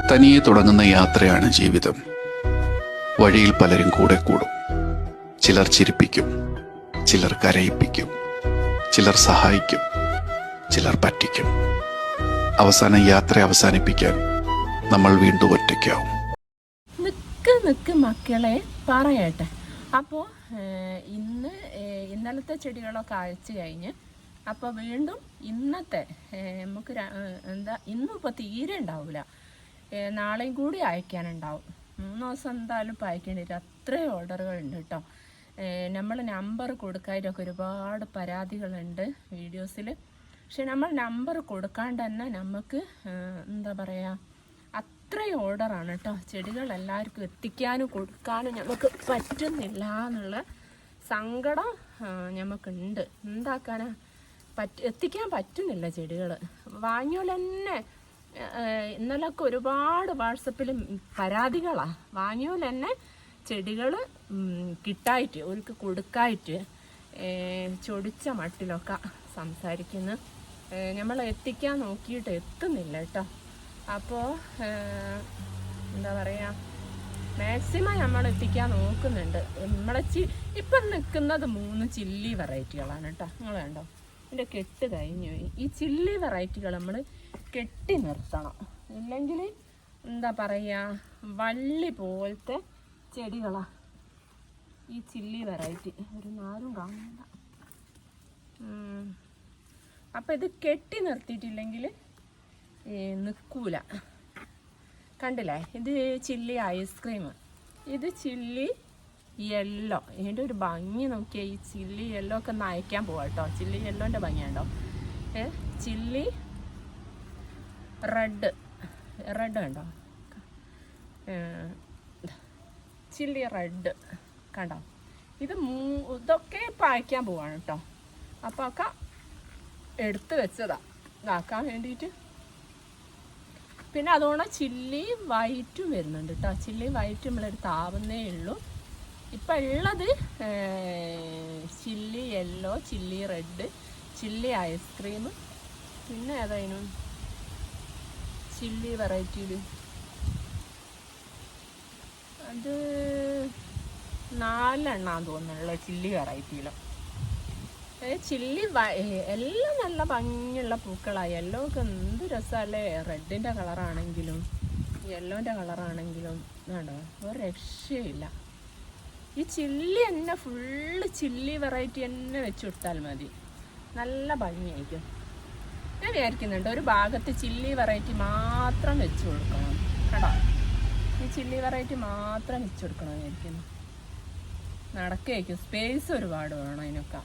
തനിയെ തുടങ്ങുന്ന യാത്രയാണ് ജീവിതം. വഴിയിൽ പലരും കൂടെ കൂടും. ചിലർ ചിരിപ്പിക്കും, ചിലർ കരയിപ്പിക്കും, ചിലർ സഹായിക്കും, ചിലർ പറ്റിക്കും. അവസാനം യാത്ര അവസാനിപ്പിക്കാൻ നമ്മൾ വീണ്ടും ഒറ്റയ്ക്കാവും. നിക്ക് മക്കളെ പറയട്ടെ. അപ്പോൾ ഇന്നലത്തെ ചെടികളൊക്കെ അയച്ചു കഴിഞ്ഞ് അപ്പോൾ വീണ്ടും ഇന്നത്തെ നമുക്ക് ഇന്നും ഇപ്പോൾ തീരെ ഉണ്ടാവില്ല, നാളെയും കൂടി അയക്കാനുണ്ടാവും. 3 ദിവസം എന്തായാലും ഇപ്പോൾ അയക്കേണ്ടി വരും. അത്രയും ഓർഡറുകളുണ്ട് കേട്ടോ. നമ്മൾ നമ്പർ കൊടുക്കാതിട്ടൊക്കെ ഒരുപാട് പരാതികളുണ്ട് വീഡിയോസിൽ. പക്ഷെ നമ്മൾ നമ്പർ കൊടുക്കാണ്ട് തന്നെ നമുക്ക് എന്താ പറയുക, അത്രയും ഓർഡറാണ് കേട്ടോ. ചെടികൾ എല്ലാവർക്കും എത്തിക്കാനും കൊടുക്കാനും നമുക്ക് പറ്റുന്നില്ല എന്നുള്ള സങ്കടം നമുക്കുണ്ട്. എന്താക്കാനാ, എത്തിക്കാൻ പറ്റുന്നില്ല ചെടികൾ. വാങ്ങിയോൽ തന്നെ ഇന്നലൊക്കെ ഒരുപാട് വാട്സപ്പിൽ പരാതികളാണ്. വാങ്ങിയോൽ തന്നെ ചെടികൾ കിട്ടായിട്ട്, അവർക്ക് കൊടുക്കായിട്ട് ചൊടിച്ച മട്ടിലൊക്കെ സംസാരിക്കുന്നു. നമ്മൾ എത്തിക്കാൻ നോക്കിയിട്ട് എത്തുന്നില്ല കേട്ടോ. അപ്പോൾ എന്താ പറയുക, മാക്സിമം നമ്മൾ എത്തിക്കാൻ നോക്കുന്നുണ്ട്. നമ്മളെ ഇപ്പം നിൽക്കുന്നത് 3 ചില്ലി വെറൈറ്റികളാണ് കേട്ടോ. നിങ്ങൾ കണ്ടോ, ഇതിൻ്റെ കെട്ട് കഴിഞ്ഞു പോയി. ഈ ചില്ലി വെറൈറ്റികൾ നമ്മൾ കെട്ടി നിർത്തണം, ഇല്ലെങ്കിൽ എന്താ പറയുക, വള്ളി പോലത്തെ ചെടികളാണ് ഈ ചില്ലി വെറൈറ്റി. ഒരു നാരും കാണുന്നില്ല. അപ്പം ഇത് കെട്ടി നിർത്തിയിട്ടില്ലെങ്കിൽ നിൽക്കൂല. കണ്ടില്ലേ, ഇത് ചില്ലി ഐസ്ക്രീം, ഇത് ചില്ലി യെല്ലോ. ഇതിൻ്റെ ഒരു ഭംഗി നോക്കിയാൽ ഈ ചില്ലി യെല്ലോ ഒക്കെ ഒന്ന് അയക്കാൻ പോവാം കേട്ടോ. ചില്ലി യെല്ലോൻ്റെ ഭംഗിയുണ്ടോ. ചില്ലി റെഡ് കണ്ടോ, ചില്ലി റെഡ് കണ്ടോ. ഇതൊക്കെ ഇപ്പം അയക്കാൻ പോവാണ് കേട്ടോ. അപ്പോൾ ഒക്കെ എടുത്ത് വെച്ചതാണ് ഇതാക്കാൻ വേണ്ടിയിട്ട്. പിന്നെ അതുകൊണ്ട് ചില്ലി വൈറ്റും വരുന്നുണ്ട് കേട്ടോ. ചില്ലി വൈറ്റ് നമ്മളെടുത്ത് ആവുന്നേ ഉള്ളൂ. ഇപ്പം ഉള്ളത് chilli yellow, chilli red, chilli ice cream, പിന്നെ ഏതായാലും ചില്ലി വെറൈറ്റിയിൽ അത് 4 എണ്ണാന്ന് തോന്നുന്നുള്ള ചില്ലി വെറൈറ്റിയിലും. ചില്ലി എല്ലാം നല്ല ഭംഗിയുള്ള പൂക്കളാണ്. യെല്ലോ ഒക്കെ എന്ത് രസമല്ലേ. റെഡിൻ്റെ കളറാണെങ്കിലും യെല്ലോൻ്റെ കളറാണെങ്കിലും വേണ്ടോ, ഒരു രക്ഷയില്ല. ഈ ചില്ലി തന്നെ ഫുള്ള് ചില്ലി വെറൈറ്റി തന്നെ വെച്ച് വിട്ടാൽ മതി, നല്ല ഭംഗിയായിരിക്കും. ഞാൻ വിചാരിക്കുന്നുണ്ട് ഒരു ഭാഗത്ത് ചില്ലി വെറൈറ്റി മാത്രം വെച്ച് കൊടുക്കണം കേട്ടോ. ഈ ചില്ലി വെറൈറ്റി മാത്രം വെച്ച് കൊടുക്കണം വിചാരിക്കുന്നു. നടക്കുകയായിരിക്കും, സ്പേസ് ഒരുപാട് വേണം അതിനൊക്കെ.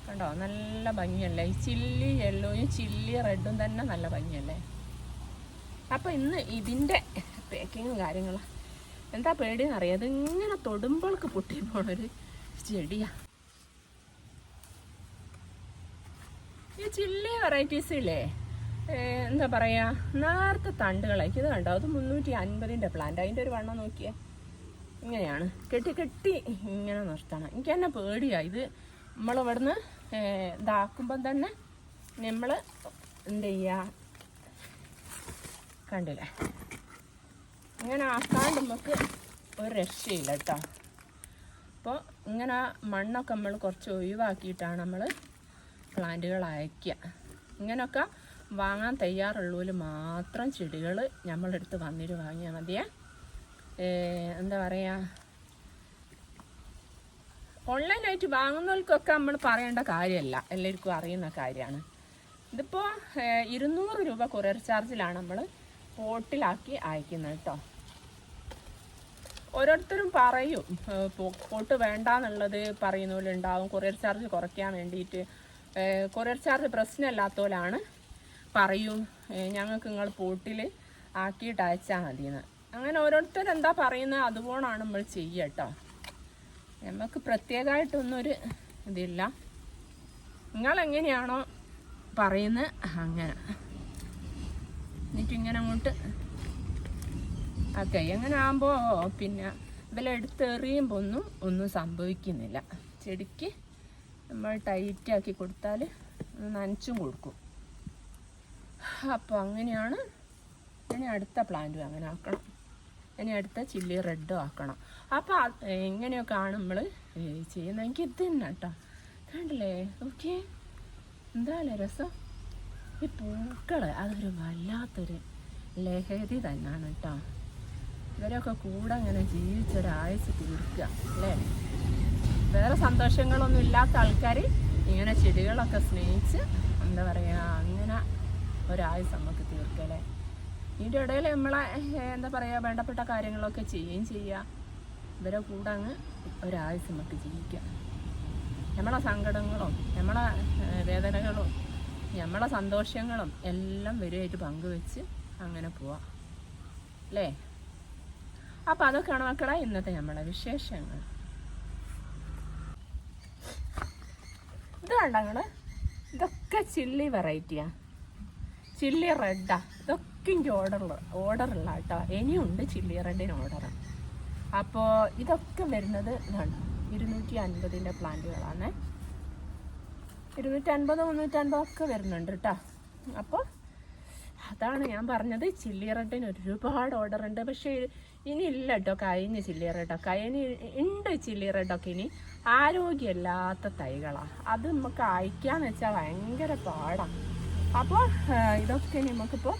കണ്ടോ, നല്ല ഭംഗിയല്ലേ. ഈ ചില്ലി യെല്ലോയും ചില്ലി റെഡും തന്നെ നല്ല ഭംഗിയല്ലേ. അപ്പോൾ ഇന്ന് ഇതിൻ്റെ പാക്കിങ്ങും കാര്യങ്ങളും എന്താ പേടിയെന്ന് അറിയാം. ഇതിങ്ങനെ തൊടുമ്പോൾക്ക് പൊട്ടി പോണൊരു ചെടിയാണ് ഈ ചില്ലി വെറൈറ്റീസില്ലേ. എന്താ പറയുക, നേരത്തെ തണ്ടുകളായി. ഇത് കണ്ടോ, അത് 350ൻ്റെ പ്ലാന്റ്. അതിൻ്റെ ഒരു വണ്ണം നോക്കിയേ, ഇങ്ങനെയാണ് കെട്ടി ഇങ്ങനെ നിർത്തണം. എനിക്ക് തന്നെ പേടിയാണ്. ഇത് നമ്മളിവിടുന്ന് ഇതാക്കുമ്പം തന്നെ നമ്മൾ എന്ത് ചെയ്യുക, കണ്ടില്ലേ, ഇങ്ങനെ ആക്കാണ്ട് നമുക്ക് ഒരു രക്ഷയില്ല കേട്ടോ. അപ്പോൾ ഇങ്ങനെ മണ്ണൊക്കെ നമ്മൾ കുറച്ച് ഒഴിവാക്കിയിട്ടാണ് നമ്മൾ പ്ലാന്റുകൾ അയക്കുക. ഇങ്ങനെയൊക്കെ വാങ്ങാൻ തയ്യാറുള്ളവർ മാത്രം ചെടികൾ നമ്മളെടുത്ത് വന്നിട്ട് വാങ്ങിയാൽ മതിയേ. എന്താ പറയുക, ഓൺലൈനായിട്ട് വാങ്ങുന്നവർക്കൊക്കെ നമ്മൾ പറയേണ്ട കാര്യമല്ല, എല്ലാവർക്കും അറിയുന്ന കാര്യമാണ്. ഇതിപ്പോൾ 200 രൂപ കൊറിയർ ചാർജിലാണ് നമ്മൾ പോട്ടിലാക്കി അയക്കുന്നത് കേട്ടോ. ഓരോരുത്തരും പറയും പോട്ട് വേണ്ടാന്നുള്ളത് പറയുന്നവരുണ്ടാവും, കൊറിയർ ചാർജ് കുറയ്ക്കാൻ വേണ്ടിയിട്ട്. കൊറിയർ ചാർജ് പ്രശ്നമില്ലാത്തവരാണ് പറയും ഞങ്ങൾക്ക് നിങ്ങൾ പോട്ടിൽ ആക്കിയിട്ട് അയച്ചാൽ മതിയെന്ന്. അങ്ങനെ ഓരോരുത്തരെന്താ പറയുന്നത് അതുപോലാണ് നമ്മൾ ചെയ്യുക കേട്ടോ. നമുക്ക് പ്രത്യേകമായിട്ടൊന്നൊരു ഇതില്ല, നിങ്ങളെങ്ങനെയാണോ പറയുന്നത് അങ്ങനെ. എന്നിട്ടിങ്ങനെ അങ്ങോട്ട് ഓക്കെ. അങ്ങനെ ആകുമ്പോൾ പിന്നെ ഇതെല്ലാം എടുത്തെറിയുമ്പോൾ ഒന്നും സംഭവിക്കുന്നില്ല. ചെടിക്ക് നമ്മൾ ടൈറ്റാക്കി കൊടുത്താൽ നനച്ചും കൊടുക്കും. അപ്പോൾ അങ്ങനെയാണ് ഇനി അടുത്ത പ്ലാന്റും അങ്ങനെ ആക്കണം. ഇനി അടുത്ത ചില്ലി റെഡും ആക്കണം. അപ്പോൾ ഇങ്ങനെയൊക്കെയാണ് നമ്മൾ ചെയ്യുന്നതെങ്കിൽ ഇത് തന്നെ കേട്ടോ. കണ്ടില്ലേ, ഓക്കെ, എന്തായാലും രസം. ഈ പൂക്കൾ അതൊരു വല്ലാത്തൊരു ലഹരി തന്നെയാണ് കേട്ടോ. ഇവരൊക്കെ കൂടെ അങ്ങനെ ജീവിച്ചൊരാഴ്ച തീർക്കുക അല്ലേ. വേറെ സന്തോഷങ്ങളൊന്നും ഇല്ലാത്ത ആൾക്കാർ ഇങ്ങനെ ചെടികളൊക്കെ സ്നേഹിച്ച് എന്താ പറയുക, അങ്ങനെ ഒരാഴ്ച നമുക്ക് തീർക്കല്ലേ. ഇതിൻ്റെ ഇടയിൽ നമ്മളെ എന്താ പറയുക, വേണ്ടപ്പെട്ട കാര്യങ്ങളൊക്കെ ചെയ്യുകയും ചെയ്യുക. ഇവരെ കൂടെ അങ്ങ് ഒരാഴ്ച നമുക്ക് ജീവിക്കാം. നമ്മളെ സങ്കടങ്ങളും നമ്മളെ വേദനകളും നമ്മളെ സന്തോഷങ്ങളും എല്ലാം ഇവരുമായിട്ട് പങ്കുവെച്ച് അങ്ങനെ പോവാം അല്ലേ. അപ്പം അതൊക്കെയാണ് മക്കളെ ഇന്നത്തെ നമ്മളെ വിശേഷങ്ങൾ. ഇത് കണ്ട നിങ്ങൾ, ഇതൊക്കെ ചില്ലി വെറൈറ്റിയാണ്, ചില്ലി റെഡാ. ഇതൊക്കെ എനിക്ക് ഓർഡറുള്ള കേട്ടോ. ഇനിയുണ്ട് ചില്ലി റെഡിന് ഓർഡർ. അപ്പോൾ ഇതൊക്കെ വരുന്നത് ഇതാണ് 250 പ്ലാന്റുകളാണ്. 250, 350 ഒക്കെ വരുന്നുണ്ട് കേട്ടോ. അപ്പോൾ അതാണ് ഞാൻ പറഞ്ഞത്, ചില്ലി റെഡിന് ഒരുപാട് ഓർഡർ ഉണ്ട്. പക്ഷേ ഇനി ഇല്ല കേട്ടോ, കഴിഞ്ഞ് ചില്ലി റെഡൊക്കെ കഴിഞ്ഞ് ഉണ്ട്. ചില്ലി റെഡൊക്കെ ഇനി ആരോഗ്യമില്ലാത്ത തൈകളാണ്. അത് നമുക്ക് അയക്കാന്ന് വെച്ചാൽ ഭയങ്കര പാടാണ്. അപ്പോൾ ഇതൊക്കെ നമുക്കിപ്പോൾ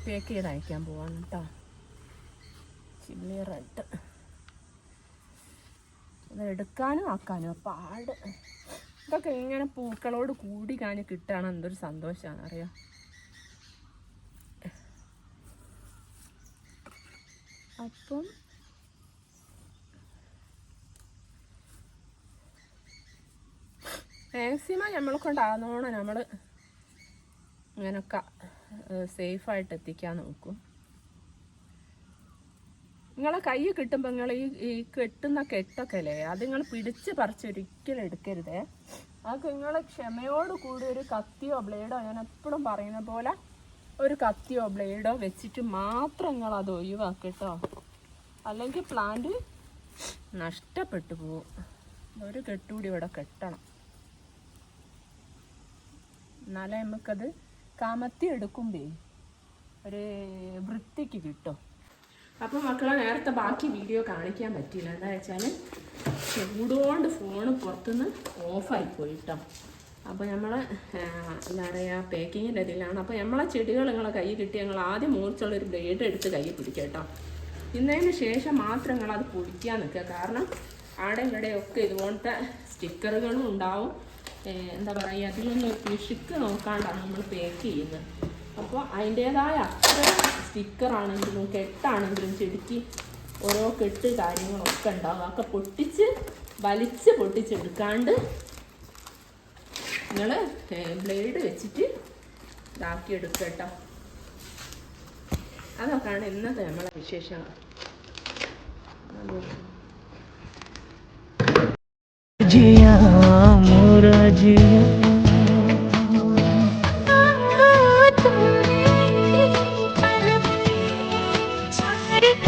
പേക്ക് ചെയ്ത് അയക്കാൻ പോവാണ് കേട്ടോ. ചില്ലി റെഡ് അത് എടുക്കാനും ആക്കാനും പാട്. ഇതൊക്കെ ഇങ്ങനെ പൂക്കളോട് കൂടി കഴിഞ്ഞ് കിട്ടുകയാണ് എന്തൊരു സന്തോഷമാണ് അറിയാം. അപ്പം മാക്സിമം നമ്മളെ കൊണ്ടാകുന്നോണം നമ്മൾ ഇങ്ങനൊക്കെ സേഫായിട്ട് എത്തിക്കാൻ നോക്കും. നിങ്ങളെ കൈ കിട്ടുമ്പോൾ നിങ്ങൾ ഈ കെട്ടുന്ന കെട്ടൊക്കെ അല്ലേ, അത് നിങ്ങൾ പിടിച്ച് പറിച്ചൊരിക്കലും എടുക്കരുതേ. അതൊക്കെ നിങ്ങൾ ക്ഷമയോട് കൂടി ഒരു കത്തിയോ ബ്ലേഡോ, ഞാൻ എപ്പോഴും പറയുന്ന പോലെ ഒരു കത്തിയോ ബ്ലേഡോ വെച്ചിട്ട് മാത്രം നിങ്ങൾ അത് ഒഴിവാക്കട്ടോ. അല്ലെങ്കിൽ പ്ലാന്റ് നഷ്ടപ്പെട്ടു പോവും. ഒരു കെട്ടുകൂടി ഇവിടെ കെട്ടണം, എന്നാലേ നമുക്കത് കമത്തി എടുക്കുമ്പേ ഒരു വൃത്തിക്ക് കിട്ടും. അപ്പോൾ മക്കളെ നേരത്തെ ബാക്കി വീഡിയോ കാണിക്കാൻ പറ്റിയില്ല. എന്താ വെച്ചാൽ ചൂടുകൊണ്ട് ഫോണ് പുറത്തുനിന്ന് ഓഫായിപ്പോയി കേട്ടോ. അപ്പോൾ നമ്മൾ എന്താ പറയുക, പാക്കിങ്ങിൻ്റെ ഇതിലാണ്. അപ്പോൾ നമ്മളെ ചെടികൾ നിങ്ങളെ കൈ കിട്ടി ഞങ്ങൾ ആദ്യം മൂർച്ചുള്ളൊരു ബ്ലേഡ് എടുത്ത് കൈ പിടിക്കുക കേട്ടോ. ഇന്നതിന് ശേഷം മാത്രം നിങ്ങളത് പൊടിക്കാൻ നിൽക്കുക. കാരണം അവിടെ ഇവിടെയൊക്കെ ഇതുപോലത്തെ സ്റ്റിക്കറുകളും ഉണ്ടാവും. എന്താ പറയുക, അതിലൊന്ന് പിശുക്ക് നോക്കാണ്ടാണ് നമ്മൾ പാക്ക് ചെയ്യുന്നത്. അപ്പോൾ അതിൻ്റേതായ അത്ര സ്റ്റിക്കറാണെങ്കിലും കെട്ടാണെങ്കിലും ചെടിക്ക് ഓരോ കെട്ട് കാര്യങ്ങളൊക്കെ ഉണ്ടാവും. അതൊക്കെ വലിച്ച് പൊട്ടിച്ചെടുക്കാണ്ട് നിങ്ങൾ ബ്ലേഡ് വെച്ചിട്ട് ഇതാക്കിയെടുക്കുക കേട്ടോ. അതൊക്കെയാണ് ഇന്നത്തെ നമ്മളെ വിശേഷങ്ങൾ. जिया मोरा जिया